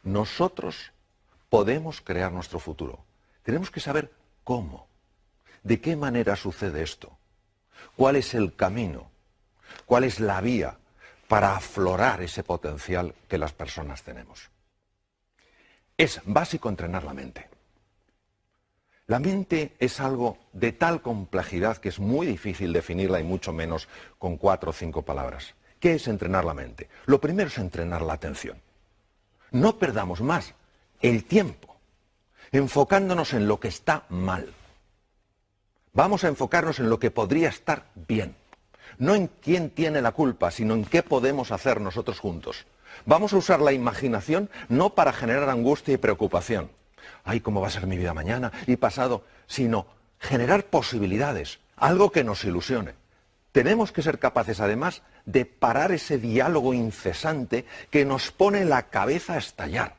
Nosotros podemos crear nuestro futuro. Tenemos que saber cómo, de qué manera sucede esto, cuál es el camino, cuál es la vía para aflorar ese potencial que las personas tenemos. Es básico entrenar la mente. La mente es algo de tal complejidad que es muy difícil definirla y mucho menos con 4 o 5 palabras. ¿Qué es entrenar la mente? Lo primero es entrenar la atención. No perdamos más el tiempo enfocándonos en lo que está mal. Vamos a enfocarnos en lo que podría estar bien. No en quién tiene la culpa, sino en qué podemos hacer nosotros juntos. Vamos a usar la imaginación no para generar angustia y preocupación. Ay, ¿cómo va a ser mi vida mañana y pasado? Sino generar posibilidades, algo que nos ilusione. Tenemos que ser capaces, además, de parar ese diálogo incesante que nos pone la cabeza a estallar,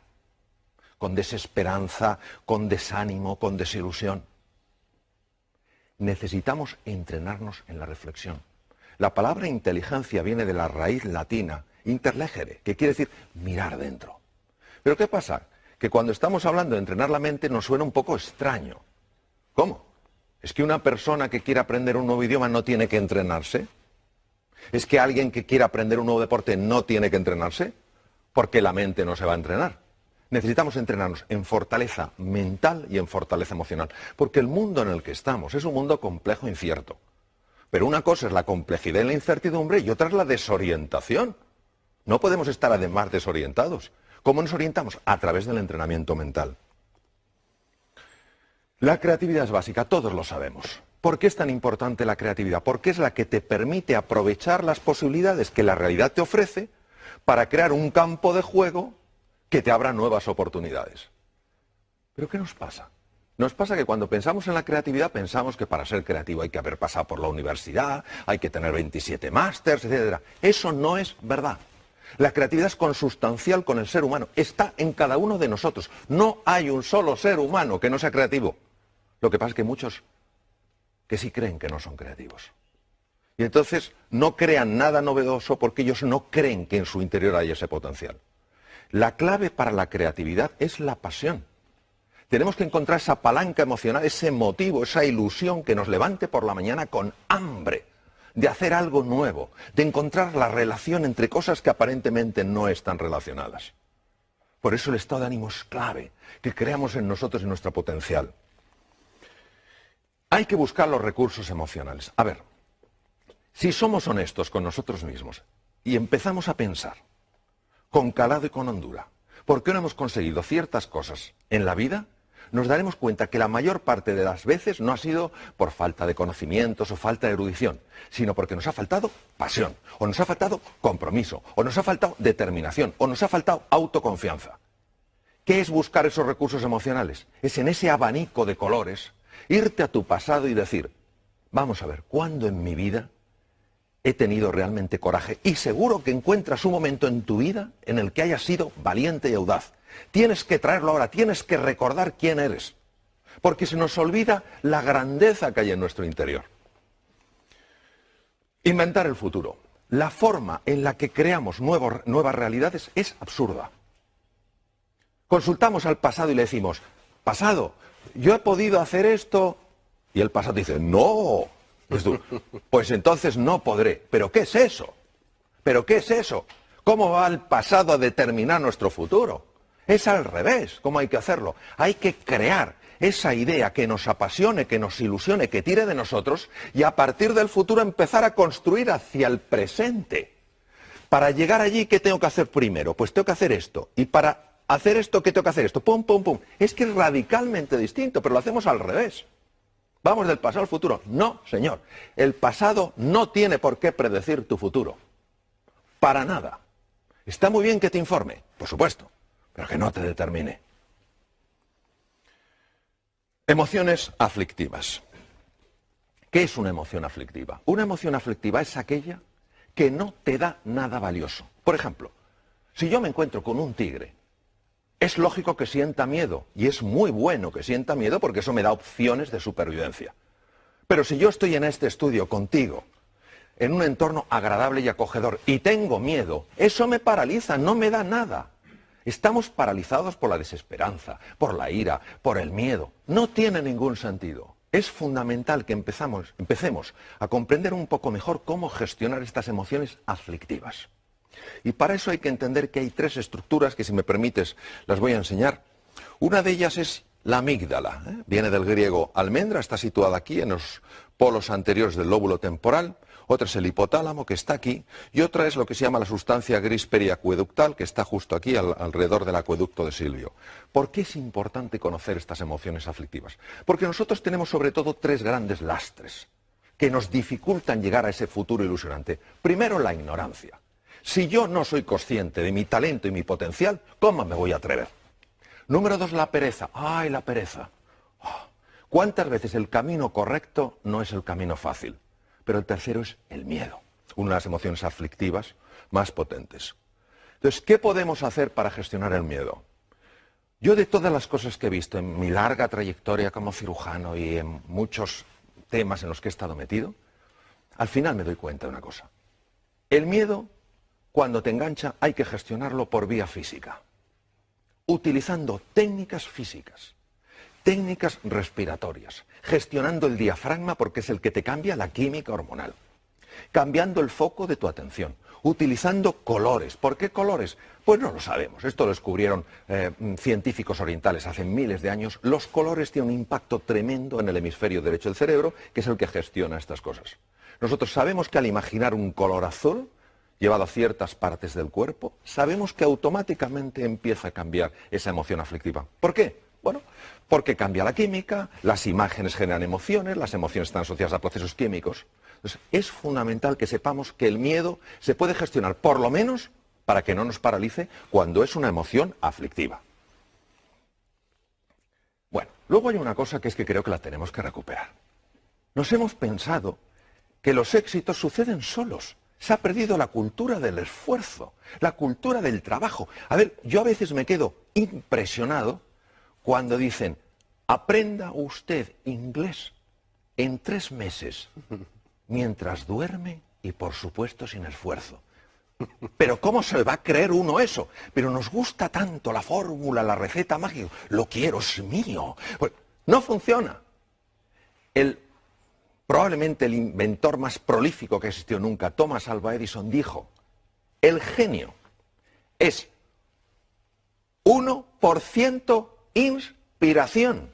con desesperanza, con desánimo, con desilusión. Necesitamos entrenarnos en la reflexión. La palabra inteligencia viene de la raíz latina, interlegere, que quiere decir mirar dentro. Pero ¿qué pasa? Que cuando estamos hablando de entrenar la mente nos suena un poco extraño. ¿Cómo? ¿Es que una persona que quiere aprender un nuevo idioma no tiene que entrenarse? ¿Es que alguien que quiere aprender un nuevo deporte no tiene que entrenarse? Porque la mente no se va a entrenar. Necesitamos entrenarnos en fortaleza mental y en fortaleza emocional. Porque el mundo en el que estamos es un mundo complejo e incierto. Pero una cosa es la complejidad y la incertidumbre y otra es la desorientación. No podemos estar además desorientados. ¿Cómo nos orientamos? A través del entrenamiento mental. La creatividad es básica, todos lo sabemos. ¿Por qué es tan importante la creatividad? Porque es la que te permite aprovechar las posibilidades que la realidad te ofrece para crear un campo de juego que te abra nuevas oportunidades. ¿Pero qué nos pasa? Nos pasa que cuando pensamos en la creatividad pensamos que para ser creativo hay que haber pasado por la universidad, hay que tener 27 másters, etc. Eso no es verdad. La creatividad es consustancial con el ser humano, está en cada uno de nosotros. No hay un solo ser humano que no sea creativo. Lo que pasa es que muchos que sí creen que no son creativos. Y entonces no crean nada novedoso porque ellos no creen que en su interior hay ese potencial. La clave para la creatividad es la pasión. Tenemos que encontrar esa palanca emocional, ese motivo, esa ilusión que nos levante por la mañana con hambre de hacer algo nuevo, de encontrar la relación entre cosas que aparentemente no están relacionadas. Por eso el estado de ánimo es clave, que creamos en nosotros y nuestro potencial. Hay que buscar los recursos emocionales. A ver, si somos honestos con nosotros mismos y empezamos a pensar con calado y con hondura, ¿por qué no hemos conseguido ciertas cosas en la vida? Nos daremos cuenta que la mayor parte de las veces no ha sido por falta de conocimientos o falta de erudición, sino porque nos ha faltado pasión, o nos ha faltado compromiso, o nos ha faltado determinación, o nos ha faltado autoconfianza. ¿Qué es buscar esos recursos emocionales? Es en ese abanico de colores, irte a tu pasado y decir, vamos a ver, ¿cuándo en mi vida he tenido realmente coraje? Y seguro que encuentras un momento en tu vida en el que hayas sido valiente y audaz. Tienes que traerlo ahora, tienes que recordar quién eres, porque se nos olvida la grandeza que hay en nuestro interior. Inventar el futuro. La forma en la que creamos nuevas realidades es absurda. Consultamos al pasado y le decimos, pasado, yo he podido hacer esto, y el pasado dice, no, pues entonces no podré. ¿Pero qué es eso? ¿Pero qué es eso? ¿Cómo va el pasado a determinar nuestro futuro? Es al revés, ¿cómo hay que hacerlo? Hay que crear esa idea que nos apasione, que nos ilusione, que tire de nosotros y a partir del futuro empezar a construir hacia el presente. Para llegar allí, ¿qué tengo que hacer primero? Pues tengo que hacer esto. Y para hacer esto, ¿qué tengo que hacer? Esto, pum, pum, pum. Es que es radicalmente distinto, pero lo hacemos al revés. ¿Vamos del pasado al futuro? No, señor. El pasado no tiene por qué predecir tu futuro. Para nada. Está muy bien que te informe, por supuesto, pero que no te determine. Emociones aflictivas. ¿Qué es una emoción aflictiva? Una emoción aflictiva es aquella que no te da nada valioso. Por ejemplo, si yo me encuentro con un tigre, es lógico que sienta miedo, y es muy bueno que sienta miedo porque eso me da opciones de supervivencia. Pero si yo estoy en este estudio contigo, en un entorno agradable y acogedor, y tengo miedo, eso me paraliza, no me da nada. Estamos paralizados por la desesperanza, por la ira, por el miedo. No tiene ningún sentido. Es fundamental que empecemos a comprender un poco mejor cómo gestionar estas emociones aflictivas. Y para eso hay que entender que hay tres estructuras que, si me permites, las voy a enseñar. Una de ellas es la amígdala, viene del griego almendra, está situada aquí en los polos anteriores del lóbulo temporal. Otra es el hipotálamo, que está aquí, y otra es lo que se llama la sustancia gris periacueductal, que está justo aquí, alrededor del acueducto de Silvio. ¿Por qué es importante conocer estas emociones aflictivas? Porque nosotros tenemos sobre todo tres grandes lastres que nos dificultan llegar a ese futuro ilusionante. Primero, la ignorancia. Si yo no soy consciente de mi talento y mi potencial, ¿cómo me voy a atrever? Número dos, la pereza. ¡Ay, la pereza! ¿Cuántas veces el camino correcto no es el camino fácil? Pero el tercero es el miedo, una de las emociones aflictivas más potentes. Entonces, ¿qué podemos hacer para gestionar el miedo? Yo, de todas las cosas que he visto en mi larga trayectoria como cirujano y en muchos temas en los que he estado metido, al final me doy cuenta de una cosa. El miedo, cuando te engancha, hay que gestionarlo por vía física, utilizando técnicas físicas. Técnicas respiratorias, gestionando el diafragma porque es el que te cambia la química hormonal, cambiando el foco de tu atención, utilizando colores. ¿Por qué colores? Pues no lo sabemos, esto lo descubrieron científicos orientales hace miles de años. Los colores tienen un impacto tremendo en el hemisferio derecho del cerebro, que es el que gestiona estas cosas. Nosotros sabemos que al imaginar un color azul llevado a ciertas partes del cuerpo, sabemos que automáticamente empieza a cambiar esa emoción aflictiva. ¿Por qué? Bueno, porque cambia la química, las imágenes generan emociones, las emociones están asociadas a procesos químicos. Entonces, es fundamental que sepamos que el miedo se puede gestionar, por lo menos, para que no nos paralice cuando es una emoción aflictiva. Bueno, luego hay una cosa que es que creo que la tenemos que recuperar. Nos hemos pensado que los éxitos suceden solos. Se ha perdido la cultura del esfuerzo, la cultura del trabajo. A ver, yo a veces me quedo impresionado cuando dicen, aprenda usted inglés en 3 meses, mientras duerme y, por supuesto, sin esfuerzo. Pero ¿cómo se va a creer uno eso? Pero nos gusta tanto la fórmula, la receta mágica. Lo quiero, es mío. Pues no funciona. Probablemente el inventor más prolífico que existió nunca, Thomas Alva Edison, dijo, el genio es 1% inspiración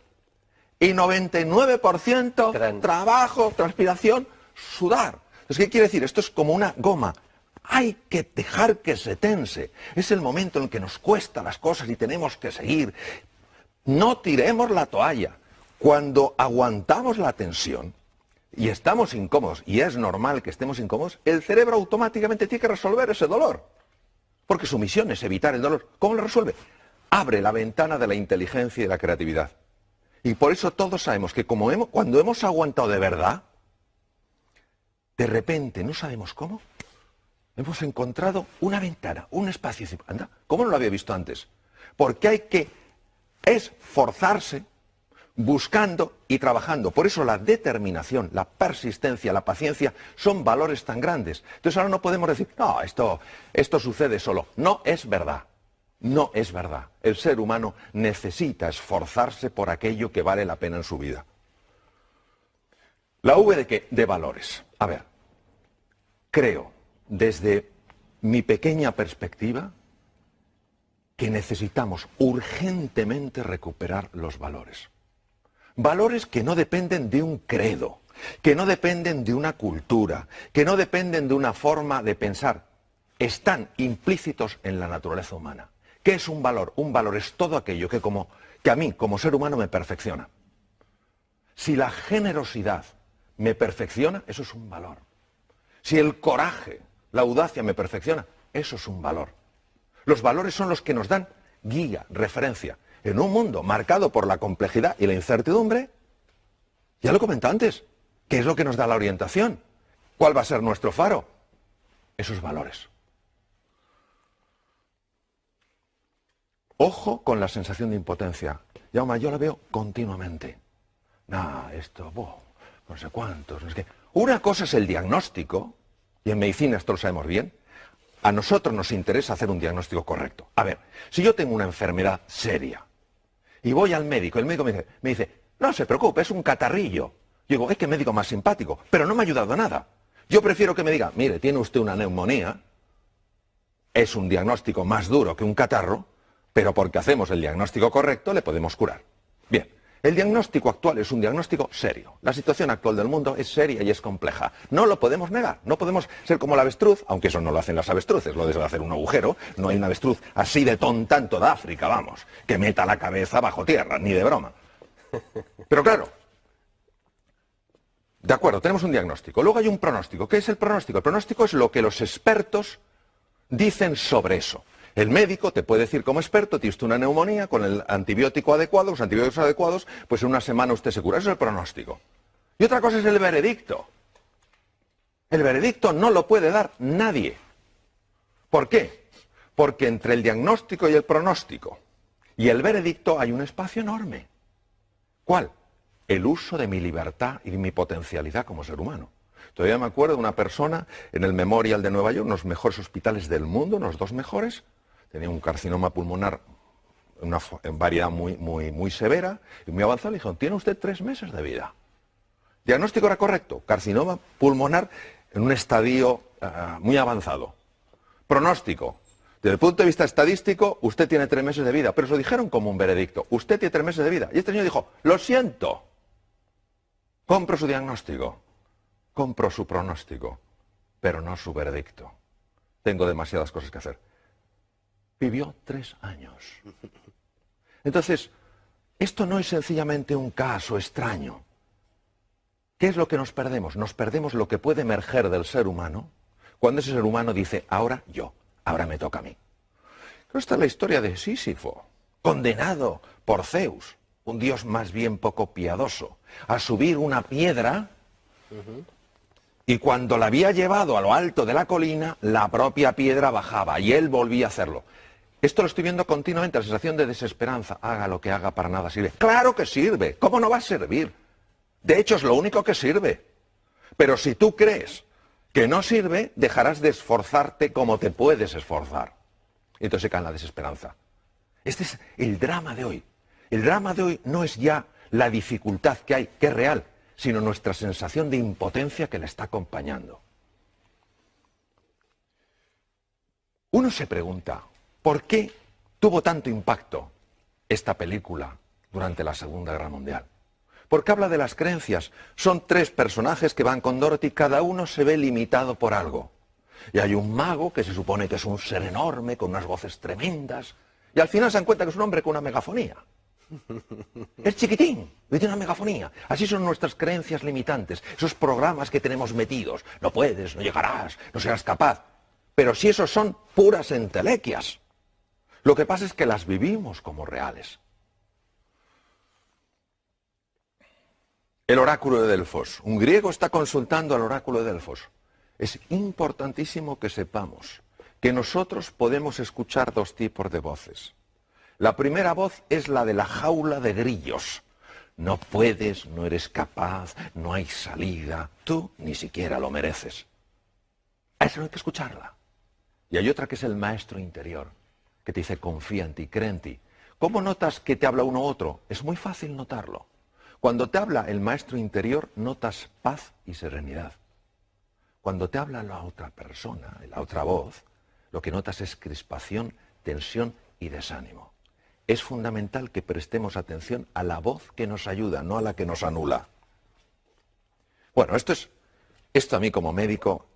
y 99% trabajo, transpiración, sudar. Entonces, ¿qué quiere decir? Esto es como una goma. Hay que dejar que se tense. Es el momento en el que nos cuesta las cosas y tenemos que seguir. No tiremos la toalla. Cuando aguantamos la tensión y estamos incómodos, y es normal que estemos incómodos, el cerebro automáticamente tiene que resolver ese dolor. Porque su misión es evitar el dolor. ¿Cómo lo resuelve? Abre la ventana de la inteligencia y de la creatividad. Y por eso todos sabemos que cuando hemos aguantado de verdad, de repente, no sabemos cómo, hemos encontrado una ventana, un espacio. Anda, ¿cómo no lo había visto antes? Porque hay que esforzarse buscando y trabajando. Por eso la determinación, la persistencia, la paciencia son valores tan grandes. Entonces ahora no podemos decir, no, esto sucede solo. No es verdad. No es verdad. El ser humano necesita esforzarse por aquello que vale la pena en su vida. ¿La V de qué? De valores. A ver, creo, desde mi pequeña perspectiva, que necesitamos urgentemente recuperar los valores. Valores que no dependen de un credo, que no dependen de una cultura, que no dependen de una forma de pensar. Están implícitos en la naturaleza humana. ¿Qué es un valor? Un valor es todo aquello que a mí, como ser humano, me perfecciona. Si la generosidad me perfecciona, eso es un valor. Si el coraje, la audacia me perfecciona, eso es un valor. Los valores son los que nos dan guía, referencia. En un mundo marcado por la complejidad y la incertidumbre, ya lo he comentado antes, ¿qué es lo que nos da la orientación? ¿Cuál va a ser nuestro faro? Esos valores. Ojo con la sensación de impotencia. Jaume, yo la veo continuamente. No sé cuántos, no sé qué. Una cosa es el diagnóstico, y en medicina esto lo sabemos bien. a nosotros nos interesa hacer un diagnóstico correcto. A ver, si yo tengo una enfermedad seria y voy al médico, el médico me dice, no se preocupe, es un catarrillo. Yo digo, qué médico más simpático, pero no me ha ayudado a nada. Yo prefiero que me diga, mire, tiene usted una neumonía, es un diagnóstico más duro que un catarro, pero porque hacemos el diagnóstico correcto le podemos curar. Bien, el diagnóstico actual es un diagnóstico serio. La situación actual del mundo es seria y es compleja. No lo podemos negar, no podemos ser como el avestruz, aunque eso no lo hacen las avestruces, lo de hacer un agujero, no hay un avestruz así de tonta en toda África, vamos, que meta la cabeza bajo tierra, ni de broma. Pero claro, de acuerdo, tenemos un diagnóstico. Luego hay un pronóstico. ¿Qué es el pronóstico? El pronóstico es lo que los expertos dicen sobre eso. El médico te puede decir como experto, tiene usted una neumonía, con el antibiótico adecuado, los antibióticos adecuados, pues en una semana usted se cura. Eso es el pronóstico. Y otra cosa es el veredicto. El veredicto no lo puede dar nadie. ¿Por qué? Porque entre el diagnóstico y el pronóstico y el veredicto hay un espacio enorme. ¿Cuál? El uso de mi libertad y mi potencialidad como ser humano. Todavía me acuerdo de una persona en el Memorial de Nueva York, unos mejores hospitales del mundo, unos 2 mejores, tenía un carcinoma pulmonar en variedad muy severa y muy avanzada. Le dijeron, tiene usted 3 meses de vida. Diagnóstico era correcto, carcinoma pulmonar en un estadio muy avanzado. Pronóstico, desde el punto de vista estadístico, usted tiene 3 meses de vida, pero se lo dijeron como un veredicto, usted tiene 3 meses de vida. Y este señor dijo, lo siento. Compro su diagnóstico, compro su pronóstico, pero no su veredicto. Tengo demasiadas cosas que hacer. Vivió 3 años. Entonces, esto no es sencillamente un caso extraño. ¿Qué es lo que nos perdemos? Nos perdemos lo que puede emerger del ser humano cuando ese ser humano dice, ahora yo, ahora me toca a mí. Esta es la historia de Sísifo, condenado por Zeus, un dios más bien poco piadoso, a subir una piedra y cuando la había llevado a lo alto de la colina, la propia piedra bajaba y él volvía a hacerlo. Esto lo estoy viendo continuamente, la sensación de desesperanza. Haga lo que haga, para nada sirve. ¡Claro que sirve! ¿Cómo no va a servir? De hecho, es lo único que sirve. Pero si tú crees que no sirve, dejarás de esforzarte como te puedes esforzar. Entonces se cae en la desesperanza. Este es el drama de hoy. El drama de hoy no es ya la dificultad que hay, que es real, sino nuestra sensación de impotencia que la está acompañando. Uno se pregunta, ¿por qué tuvo tanto impacto esta película durante la Segunda Guerra Mundial? Porque habla de las creencias. Son 3 personajes que van con Dorothy, cada uno se ve limitado por algo. Y hay un mago que se supone que es un ser enorme, con unas voces tremendas, y al final se dan cuenta que es un hombre con una megafonía. Es chiquitín y tiene una megafonía. Así son nuestras creencias limitantes, esos programas que tenemos metidos. No puedes, no llegarás, no serás capaz. Pero si esos son puras entelequias. Lo que pasa es que las vivimos como reales. El oráculo de Delfos. Un griego está consultando al oráculo de Delfos. Es importantísimo que sepamos que nosotros podemos escuchar 2 tipos de voces. La primera voz es la de la jaula de grillos. No puedes, no eres capaz, no hay salida, tú ni siquiera lo mereces. A eso no hay que escucharla. Y hay otra que es el maestro interior, que te dice confía en ti, cree en ti. ¿Cómo notas que te habla uno u otro? Es muy fácil notarlo. Cuando te habla el maestro interior, notas paz y serenidad. Cuando te habla la otra persona, la otra voz, lo que notas es crispación, tensión y desánimo. Es fundamental que prestemos atención a la voz que nos ayuda, no a la que nos anula. Bueno, esto a mí como médico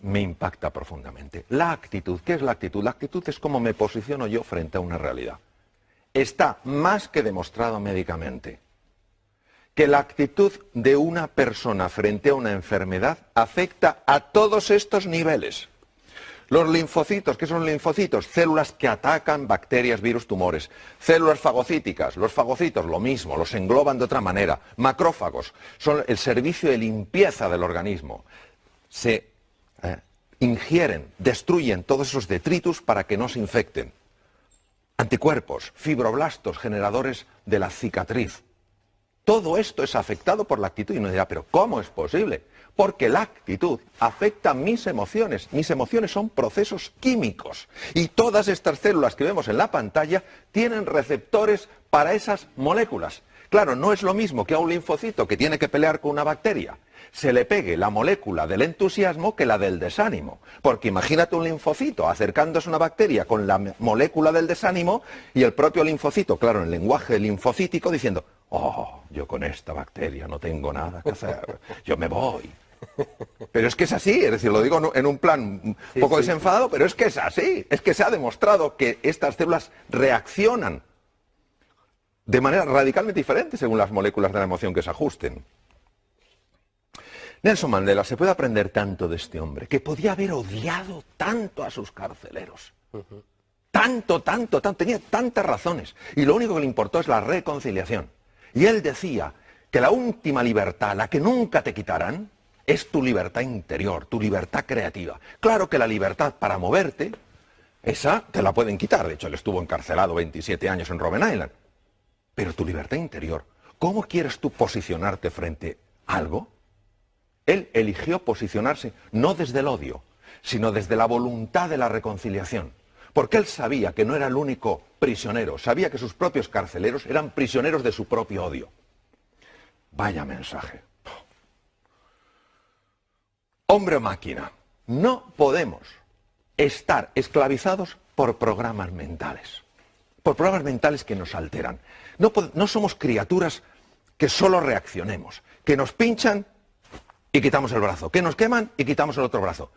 me impacta profundamente. La actitud, ¿qué es la actitud? La actitud es cómo me posiciono yo frente a una realidad. Está más que demostrado médicamente que la actitud de una persona frente a una enfermedad afecta a todos estos niveles. Los linfocitos, ¿qué son linfocitos? Células que atacan bacterias, virus, tumores. Células fagocíticas, los fagocitos, lo mismo, los engloban de otra manera. Macrófagos, son el servicio de limpieza del organismo. Se ingieren, destruyen todos esos detritus para que no se infecten. Anticuerpos, fibroblastos, generadores de la cicatriz. Todo esto es afectado por la actitud. Y uno dirá, ¿pero cómo es posible? Porque la actitud afecta mis emociones. Mis emociones son procesos químicos. Y todas estas células que vemos en la pantalla tienen receptores para esas moléculas. Claro, no es lo mismo que a un linfocito que tiene que pelear con una bacteria se le pegue la molécula del entusiasmo que la del desánimo. Porque imagínate un linfocito acercándose a una bacteria con la molécula del desánimo y el propio linfocito, claro, en el lenguaje linfocítico, diciendo, oh, yo con esta bacteria no tengo nada que hacer, yo me voy. Pero es que es así, es decir, lo digo en un plan un poco desenfadado, pero es que es así. Es que se ha demostrado que estas células reaccionan de manera radicalmente diferente según las moléculas de la emoción que se ajusten. Nelson Mandela, se puede aprender tanto de este hombre, que podía haber odiado tanto a sus carceleros. Tanto, tenía tantas razones. Y lo único que le importó es la reconciliación. Y él decía que la última libertad, la que nunca te quitarán, es tu libertad interior, tu libertad creativa. Claro que la libertad para moverte, esa te la pueden quitar. De hecho, él estuvo encarcelado 27 años en Robben Island. Pero tu libertad interior, ¿cómo quieres tú posicionarte frente a algo? Él eligió posicionarse no desde el odio, sino desde la voluntad de la reconciliación. Porque él sabía que no era el único prisionero, sabía que sus propios carceleros eran prisioneros de su propio odio. Vaya mensaje. Hombre o máquina, no podemos estar esclavizados por programas mentales. Por programas mentales que nos alteran. No somos criaturas que solo reaccionemos, que nos pinchan y quitamos el brazo, que nos queman y quitamos el otro brazo.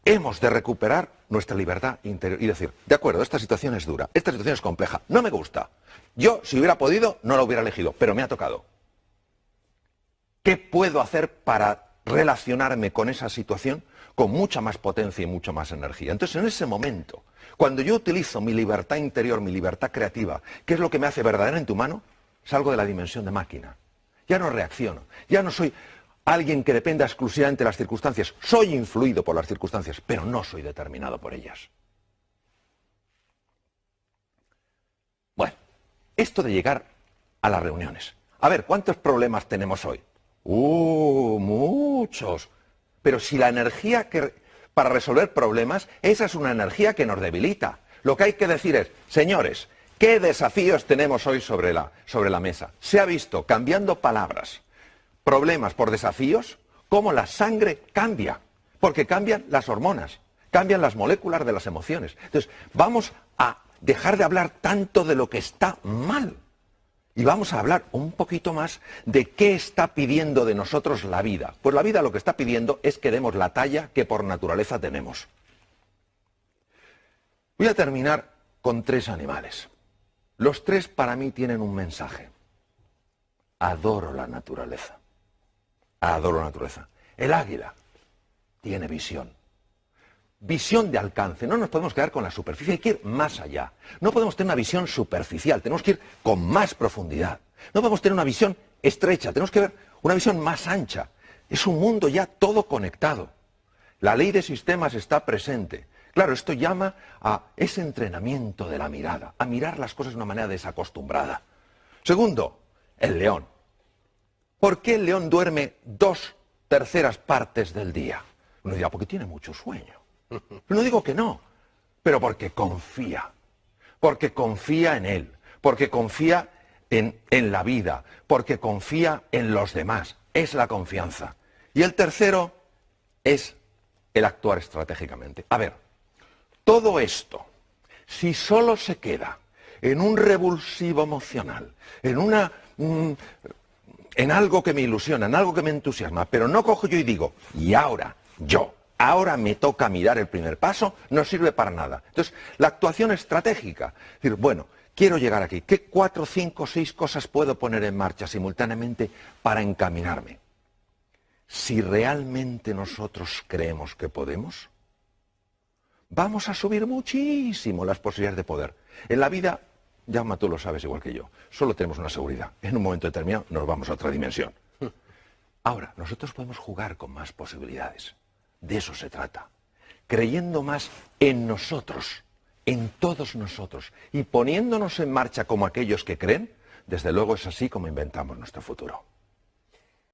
Hemos de recuperar nuestra libertad interior y decir, de acuerdo, esta situación es dura, esta situación es compleja, no me gusta. Yo, si hubiera podido, no la hubiera elegido, pero me ha tocado. ¿Qué puedo hacer para relacionarme con esa situación con mucha más potencia y mucha más energía? Entonces, en ese momento, cuando yo utilizo mi libertad interior, mi libertad creativa, ¿qué es lo que me hace verdaderamente humano? Salgo de la dimensión de máquina. Ya no reacciono, ya no soy alguien que dependa exclusivamente de las circunstancias. Soy influido por las circunstancias, pero no soy determinado por ellas. Bueno, esto de llegar a las reuniones. A ver, ¿cuántos problemas tenemos hoy? Muchos. Pero si la energía para resolver problemas, esa es una energía que nos debilita. Lo que hay que decir es, señores, ¿qué desafíos tenemos hoy sobre la mesa? Se ha visto, cambiando palabras, problemas por desafíos, cómo la sangre cambia, porque cambian las hormonas, cambian las moléculas de las emociones. Entonces, vamos a dejar de hablar tanto de lo que está mal y vamos a hablar un poquito más de qué está pidiendo de nosotros la vida. Pues la vida lo que está pidiendo es que demos la talla que por naturaleza tenemos. Voy a terminar con 3 animales. Los 3 para mí tienen un mensaje. Adoro la naturaleza. Adoro la naturaleza. El águila tiene visión. Visión de alcance. No nos podemos quedar con la superficie, hay que ir más allá. No podemos tener una visión superficial, tenemos que ir con más profundidad. No podemos tener una visión estrecha, tenemos que ver una visión más ancha. Es un mundo ya todo conectado. La ley de sistemas está presente. Claro, esto llama a ese entrenamiento de la mirada, a mirar las cosas de una manera desacostumbrada. Segundo, el león. ¿Por qué el león duerme 2/3 partes del día? Uno dirá, porque tiene mucho sueño. No digo que no, pero porque confía en él, porque confía en la vida, porque confía en los demás. Es la confianza. Y el tercero es el actuar estratégicamente. A ver, todo esto, si solo se queda en un revulsivo emocional, en algo que me ilusiona, en algo que me entusiasma, pero no cojo yo y digo, y ahora me toca mirar el primer paso, no sirve para nada. Entonces, la actuación estratégica, es decir, bueno, quiero llegar aquí, ¿qué 4, 5, 6 cosas puedo poner en marcha simultáneamente para encaminarme? Si realmente nosotros creemos que podemos, vamos a subir muchísimo las posibilidades de poder. En la vida, Jaume, tú lo sabes igual que yo, solo tenemos una seguridad. En un momento determinado nos vamos a otra dimensión. Ahora, nosotros podemos jugar con más posibilidades. De eso se trata. Creyendo más en nosotros, en todos nosotros, y poniéndonos en marcha como aquellos que creen, Desde luego es así como inventamos nuestro futuro.